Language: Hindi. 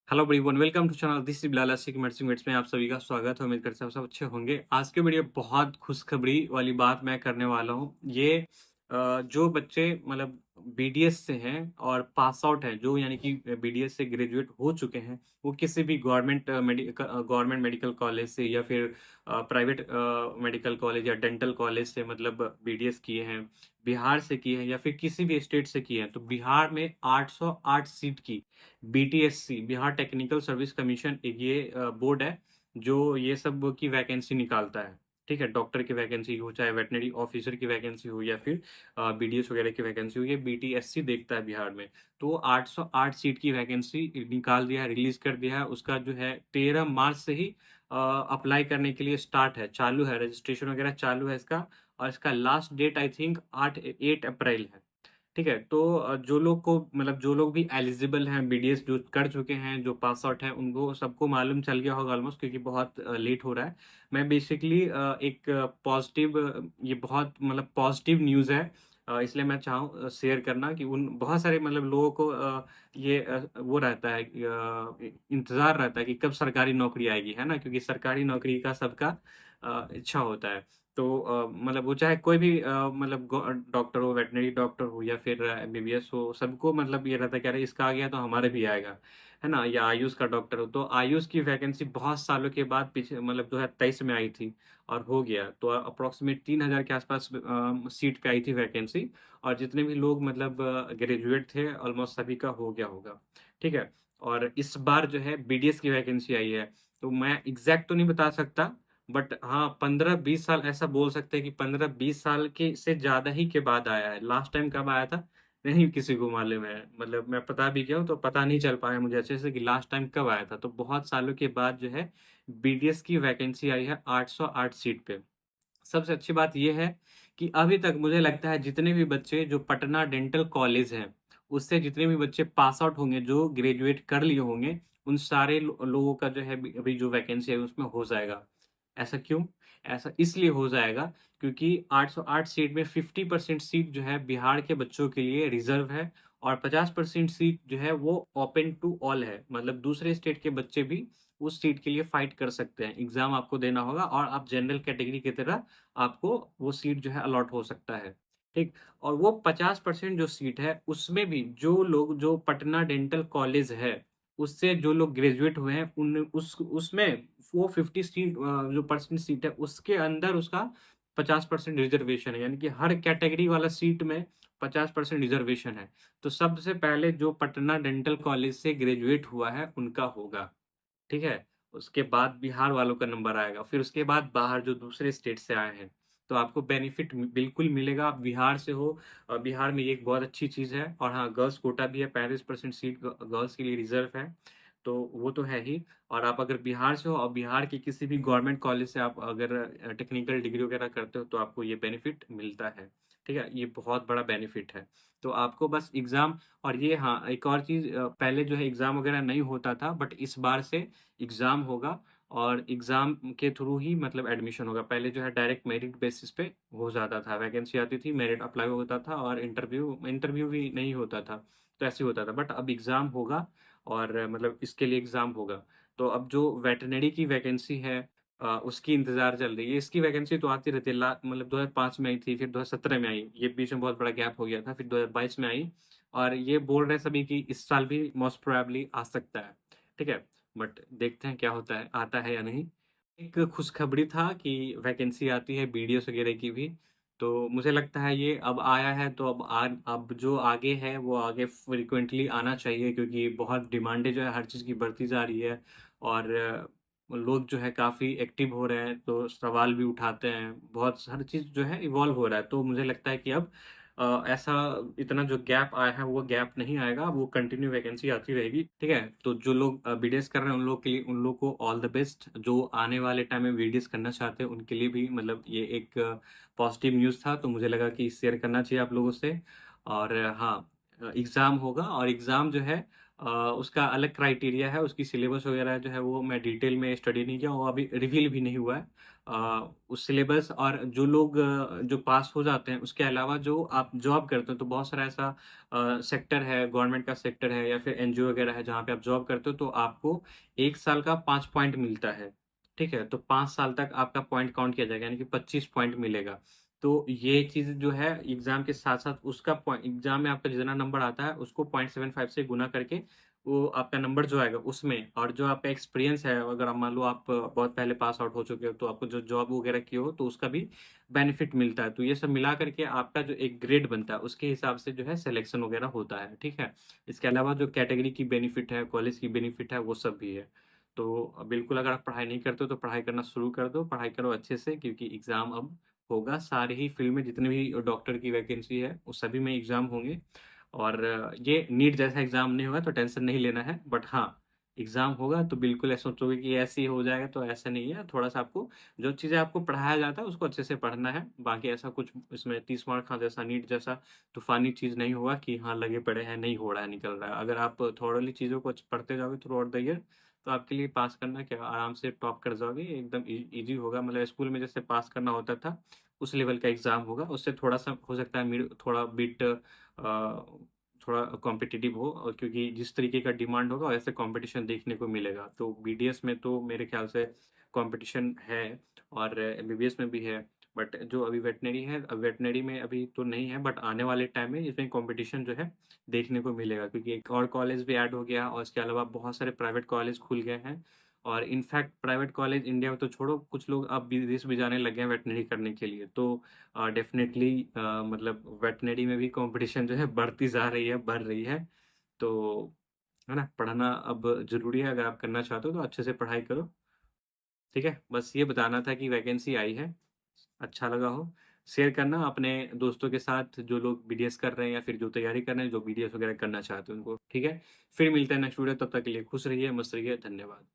Hello everyone, welcome to channel this is Bilal सिक मेट्स में आप सभी का स्वागत है। उम्मीद करते हैं आप सब अच्छे होंगे। आज के वीडियो बहुत खुशखबरी वाली बात मैं करने वाला हूँ। ये जो बच्चे मतलब बीडीएस से हैं और पास आउट हैं, जो यानी कि बीडीएस से ग्रेजुएट हो चुके हैं, वो किसी भी गवर्नमेंट मेडिकल कॉलेज से या फिर प्राइवेट मेडिकल कॉलेज या डेंटल कॉलेज से मतलब बीडीएस किए हैं, बिहार से किए हैं या फिर किसी भी स्टेट से किए हैं, तो बिहार में 808 सीट की BTSC Bihar technical service commission एक ये बोर्ड है जो ये सब की वैकेंसी निकालता है। ठीक है, डॉक्टर की वैकेंसी हो, चाहे वेटनरी ऑफिसर की वैकेंसी हो या फिर बीडीएस वगैरह की वैकेंसी हो, ये बीटीएससी देखता है बिहार में। तो 808 सीट की वैकेंसी निकाल दिया है, रिलीज कर दिया है। उसका जो है 13 मार्च से ही अप्लाई करने के लिए स्टार्ट है, चालू है, रजिस्ट्रेशन वगैरह चालू है इसका। और इसका लास्ट डेट आई थिंक 8 अप्रैल है। ठीक है, तो जो लोग को मतलब जो लोग भी एलिजिबल हैं, बीडीएस जो कर चुके हैं, जो पास आउट हैं, उनको सबको मालूम चल गया होगा ऑलमोस्ट, क्योंकि बहुत लेट हो रहा है। मैं बेसिकली एक पॉजिटिव, ये बहुत मतलब पॉजिटिव न्यूज़ है, इसलिए मैं चाहूँ शेयर करना कि उन बहुत सारे मतलब लोगों को ये वो रहता है इंतज़ार रहता है कि कब सरकारी नौकरी आएगी, है ना, क्योंकि सरकारी नौकरी का सबका इच्छा होता है। तो मतलब वो चाहे कोई भी मतलब डॉक्टर हो, वेटनरी डॉक्टर हो या फिर एमबीबीएस हो, सबको मतलब ये रहता है कि अरे इसका आ गया तो हमारे भी आएगा, है ना। या आयुष का डॉक्टर हो, तो आयुष की वैकेंसी बहुत सालों के बाद पीछे मतलब 2023 में आई थी और हो गया, तो अप्रोक्सीमेट 3,000 के आसपास सीट पे आई थी वैकेंसी। और जितने भी लोग मतलब ग्रेजुएट थे ऑलमोस्ट सभी का हो गया होगा। ठीक है, और इस बार जो है बीडीएस की वैकेंसी आई है, तो मैं एग्जैक्ट तो नहीं बता सकता, बट हाँ 15-20 साल ऐसा बोल सकते हैं कि 15-20 साल के से ज्यादा ही के बाद आया है। लास्ट टाइम कब आया था नहीं किसी को मालूम है, मतलब मैं पता भी किया हूं तो पता नहीं चल पाया मुझे अच्छे से कि लास्ट टाइम कब आया था। तो बहुत सालों के बाद जो है बीडीएस की वैकेंसी आई है 808 सीट पे। सबसे अच्छी बात यह है कि अभी तक मुझे लगता है जितने भी बच्चे जो पटना डेंटल कॉलेज हैं, उससे जितने भी बच्चे पास आउट होंगे, जो ग्रेजुएट कर लिए होंगे, उन सारे लोगों का जो है अभी जो वैकेंसी है उसमें हो जाएगा। ऐसा क्यों? ऐसा इसलिए हो जाएगा क्योंकि 808 सीट में 50% सीट जो है बिहार के बच्चों के लिए रिजर्व है, और 50% सीट जो है वो ओपन टू ऑल है, मतलब दूसरे स्टेट के बच्चे भी उस सीट के लिए फाइट कर सकते हैं। एग्जाम आपको देना होगा और आप जनरल कैटेगरी की तरह आपको वो सीट जो है अलॉट हो सकता है। ठीक, और वो 50% जो सीट है उसमें भी जो लोग जो पटना डेंटल कॉलेज है उससे जो लोग ग्रेजुएट हुए हैं उन उस उसमें वो 50 सीट जो परसेंट सीट है उसके अंदर उसका 50% रिजर्वेशन है, यानी कि हर कैटेगरी वाला सीट में 50% रिजर्वेशन है। तो सबसे पहले जो पटना डेंटल कॉलेज से ग्रेजुएट हुआ है उनका होगा। ठीक है? उसके बाद बिहार वालों का नंबर आएगा, फिर उसके बाद बाहर जो दूसरे स्टेट से आए हैं, तो आपको बेनिफिट बिल्कुल मिलेगा। आप बिहार से हो और बिहार में ये एक बहुत अच्छी चीज़ है। और हाँ, गर्ल्स कोटा भी है, 35% सीट गर्ल्स के लिए रिजर्व है, तो वो तो है ही। और आप अगर बिहार से हो और बिहार के किसी भी गवर्नमेंट कॉलेज से आप अगर टेक्निकल डिग्री वगैरह करते हो तो आपको ये बेनिफिट मिलता है। ठीक है, ये बहुत बड़ा बेनिफिट है। तो आपको बस एग्ज़ाम, और ये हाँ, एक और चीज़, पहले जो है एग्ज़ाम वगैरह नहीं होता था, बट इस बार से एग्ज़ाम होगा और एग्ज़ाम के थ्रू ही मतलब एडमिशन होगा। पहले जो है डायरेक्ट मेरिट बेसिस पे हो जाता था, वैकेंसी आती थी, मेरिट अप्लाई होता था और इंटरव्यू इंटरव्यू भी नहीं होता था, तो ऐसे होता था। बट अब एग्ज़ाम होगा और मतलब इसके लिए एग्ज़ाम होगा। तो अब जो वेटरनरी की वैकेंसी है उसकी इंतज़ार चल रही है। इसकी वैकेंसी तो आती रहती है, ला मतलब 2005 में आई थी, फिर 2017 में आई, ये बीच में बहुत बड़ा गैप हो गया था, फिर 2022 में आई। और ये बोल रहे हैं सभी कि इस साल भी मोस्ट प्रोबेबली आ सकता है। ठीक है? बट देखते हैं क्या होता है, आता है या नहीं। एक खुशखबरी था कि वैकेंसी आती है बीडीएस वगैरह की भी, तो मुझे लगता है ये अब आया है तो अब जो आगे है वो आगे फ्रीक्वेंटली आना चाहिए, क्योंकि बहुत डिमांडें जो है हर चीज़ की बढ़ती जा रही है। और लोग जो है काफ़ी एक्टिव हो रहे हैं, तो सवाल भी उठाते हैं, बहुत हर चीज़ जो है इवॉल्व हो रहा है। तो मुझे लगता है कि अब ऐसा इतना जो गैप आया है वो गैप नहीं आएगा, वो कंटिन्यू वैकेंसी आती रहेगी। ठीक है, तो जो लोग बीडीएस कर रहे हैं उन लोग के लिए, उन लोग को ऑल द बेस्ट। जो आने वाले टाइम में बीडीएस करना चाहते हैं उनके लिए भी मतलब ये एक पॉजिटिव न्यूज़ था, तो मुझे लगा कि शेयर करना चाहिए आप लोगों से। और हाँ, एग्ज़ाम होगा और एग्ज़ाम जो है उसका अलग क्राइटेरिया है, उसकी सिलेबस वगैरह जो है वो मैं डिटेल में स्टडी नहीं किया, वो अभी रिवील भी नहीं हुआ है। उस सिलेबस और जो लोग जो पास हो जाते हैं, उसके अलावा जो आप जॉब करते हो, तो बहुत सारा ऐसा सेक्टर है, गवर्नमेंट का सेक्टर है या फिर एनजीओ वगैरह है, जहाँ पे आप जॉब करते हो, तो आपको 1 साल का 5 पॉइंट मिलता है। ठीक है? तो 5 साल तक आपका पॉइंट काउंट किया जाएगा, यानी कि 25 पॉइंट मिलेगा। तो ये चीज़ जो है एग्ज़ाम के साथ-साथ उसका एग्ज़ाम में आपका जितना नंबर आता है, उसको 0.75 से गुना करके वो आपका नंबर जो आएगा उसमें, और जो आपका एक्सपीरियंस है, अगर आप मान लो आप बहुत पहले पास आउट हो चुके हो, तो आपको जो जॉब वगैरह की हो, तो उसका भी बेनिफिट मिलता है। तो ये सब मिला करके आपका जो एक ग्रेड बनता है, उसके हिसाब से जो है सिलेक्शन वगैरह होता है, ठीक है? इसके अलावा जो कैटेगरी की बेनिफिट है, कॉलेज की बेनिफिट है, वो सब भी है। तो बिल्कुल अगर आप पढ़ाई नहीं करते हो, तो पढ़ाई करना शुरू कर दो, पढ़ाई करो अच्छे से, क्योंकि एग्ज़ाम अब होगा। सारे ही फ़ील्ड में जितने भी डॉक्टर की वैकेंसी है, वो सभी में एग्ज़ाम होंगे। और ये नीट जैसा एग्ज़ाम नहीं होगा, तो टेंशन नहीं लेना है। बट हाँ, एग्ज़ाम होगा तो बिल्कुल ऐसा सोचोगे कि ऐसे ही हो जाएगा, तो ऐसा नहीं है। थोड़ा-सा आपको जो चीज़ें आपको पढ़ाया जाता है, उसको अच्छे से पढ़ना है। बाकी ऐसा कुछ इसमें 30 मार्क हाँ, जैसा नीट जैसा तूफ़ानी चीज़ नहीं होगा कि हाँ, लगे पड़े हैं, नहीं हो रहा है, निकल रहा है। अगर आप थॉरोली चीज़ों को पढ़ते जाओगे थ्रू आउट द ईयर, तो आपके लिए पास करना क्या, आराम से टॉप कर जाओगे। एकदम ईज़ी होगा, मतलब स्कूल में जैसे पास करना होता था, उस लेवल का एग्ज़ाम होगा। उससे थोड़ा-सा हो सकता है थोड़ा बिट थोड़ा कॉम्पिटिटिव हो, और क्योंकि जिस तरीके का डिमांड होगा वैसे कॉम्पिटिशन देखने को मिलेगा। तो बीडीएस में तो मेरे ख्याल से कॉम्पिटिशन है, और एमबीबीएस में भी है। बट जो अभी वेटनरी है, वेटनरी में अभी तो नहीं है, बट आने वाले टाइम में इसमें कॉम्पिटिशन जो है देखने को मिलेगा, क्योंकि एक और कॉलेज भी ऐड हो गया, और इसके अलावा बहुत सारे प्राइवेट कॉलेज खुल गए हैं। और इनफैक्ट प्राइवेट कॉलेज इंडिया में तो छोड़ो, कुछ लोग अब विदेश भी जाने लगे हैं वेटनरी करने के लिए। तो डेफ़िनेटली मतलब वेटनरी में भी कॉम्पिटिशन जो है बढ़ती जा रही है, बढ़ रही है। तो है ना? पढ़ना अब ज़रूरी है, अगर आप करना चाहते हो तो अच्छे से पढ़ाई करो, ठीक है? बस ये बताना था कि वैकेंसी आई है, अच्छा लगा हो। शेयर करना अपने दोस्तों के साथ, जो लोग बीडीएस कर रहे हैं या फिर जो तैयारी कर रहे हैं, जो बीडीएस वगैरह करना चाहते हैं उनको, ठीक है? फिर मिलते हैं नेक्स्ट वीडियो, तब तक के लिए खुश रहिए, मस्त रहिए, धन्यवाद।